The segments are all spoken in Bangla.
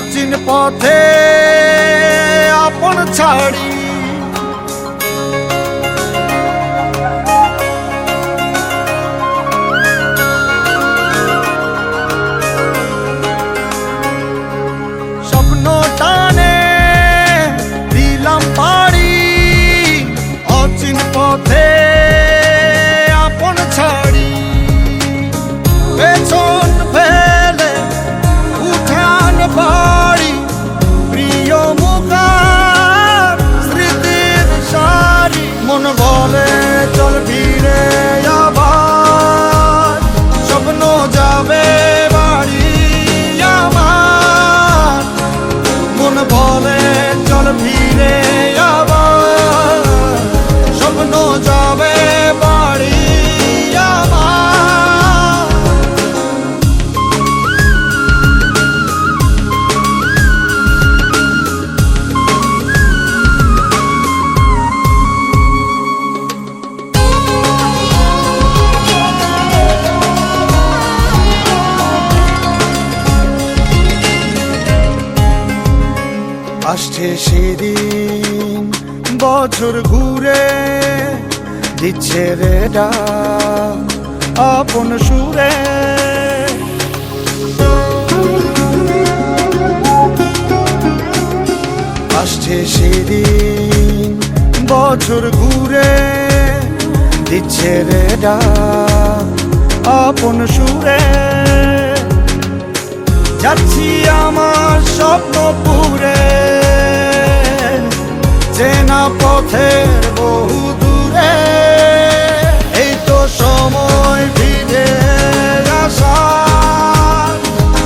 অচিন পথে আপন ছাড়ি স্বপ্ন টানে দিলাম পাড়ি অচিন পথে আপন ছাড়ি পেছন ফেলে উঠান বাড়ি প্রিয় মুখার স্মৃতির সারি মন বলে চল ফিরে আবার স্বপ্ন যাবে বাড়ি আমার মন বলে চল ফিরে আবার স্বপ্ন যাবে বাড়ি আমার আসছে সেদিন বছর ঘুরে দিচ্ছে রে ডাক আপন সুরে আসছে সেদিন বছর ঘুরে দিচ্ছে রে ডাক আপন সুরে যাচ্ছি আমার স্বপ্ন পুরে চেনা পথের বহু দূরে এই তো সময় ফিরে আসার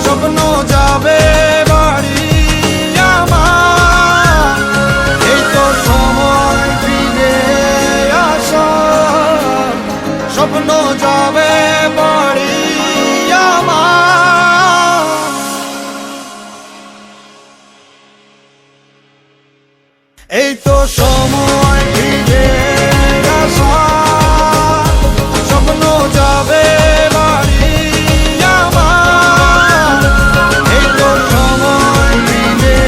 স্বপ্ন যাবে বাড়ি আমার এই তো সময় ফিরে আসার স্বপ্ন যাবে বাড়ি আমার এই তো সময় ফিরে আসার স্বপ্ন যাবে বাড়ি আমার এই তো সময় ফিরে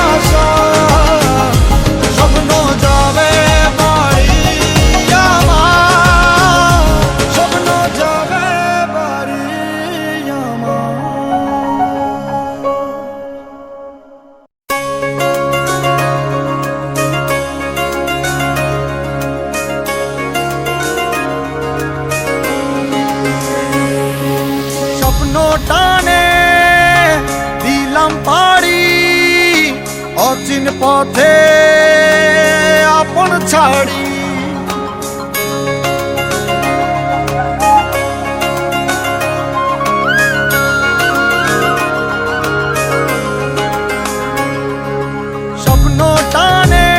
আসার স্বপ্ন যাবে বাড়ি আমার স্বপ্ন যাবে বাড়ি আমার টানে দিলাম পাড়ি অচিন পথে আপন ছাড়ি স্বপ্ন টানে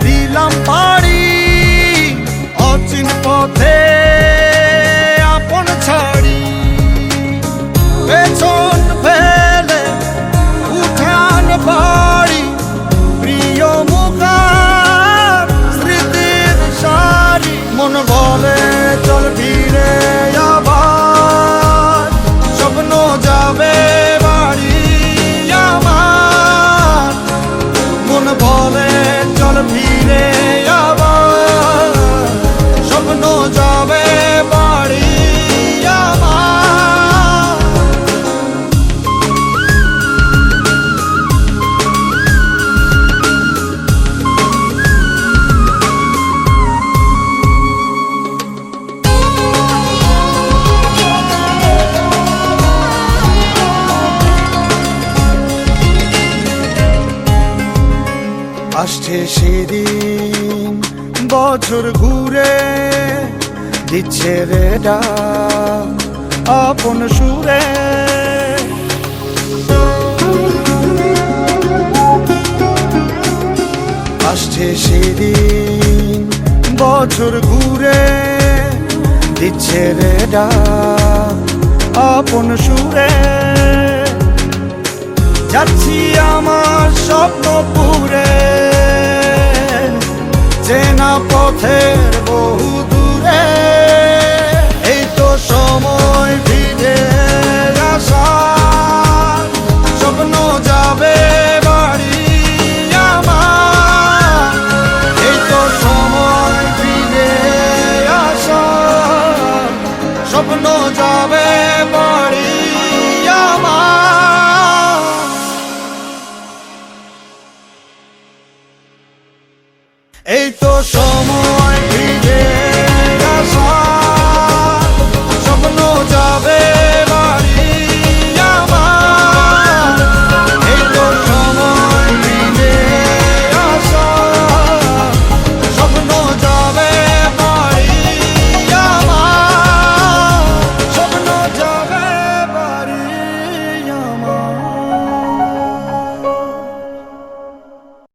দিলাম পাড়ি অচিন পথে আপন ছাড়ি পেছন ফেলে উঠান বাড়ি প্রিয় মুখার স্মৃতির সারি মন বলে চল ফিরে আবার স্বপ্ন যাবে বাড়ি আমার মন বলে চল ফিরে আবার স্বপ্ন যাবে বাড়ি আমার আসছে সেদিন বছর ঘুরে দিচ্ছে রে ডাক আপন সুরে আসছে সেদিন বছর ঘুরে দিচ্ছে রে ডাক আপন সুরে যাচ্ছি আমার স্বপ্ন পুরে চেনা পথের বহু দূরে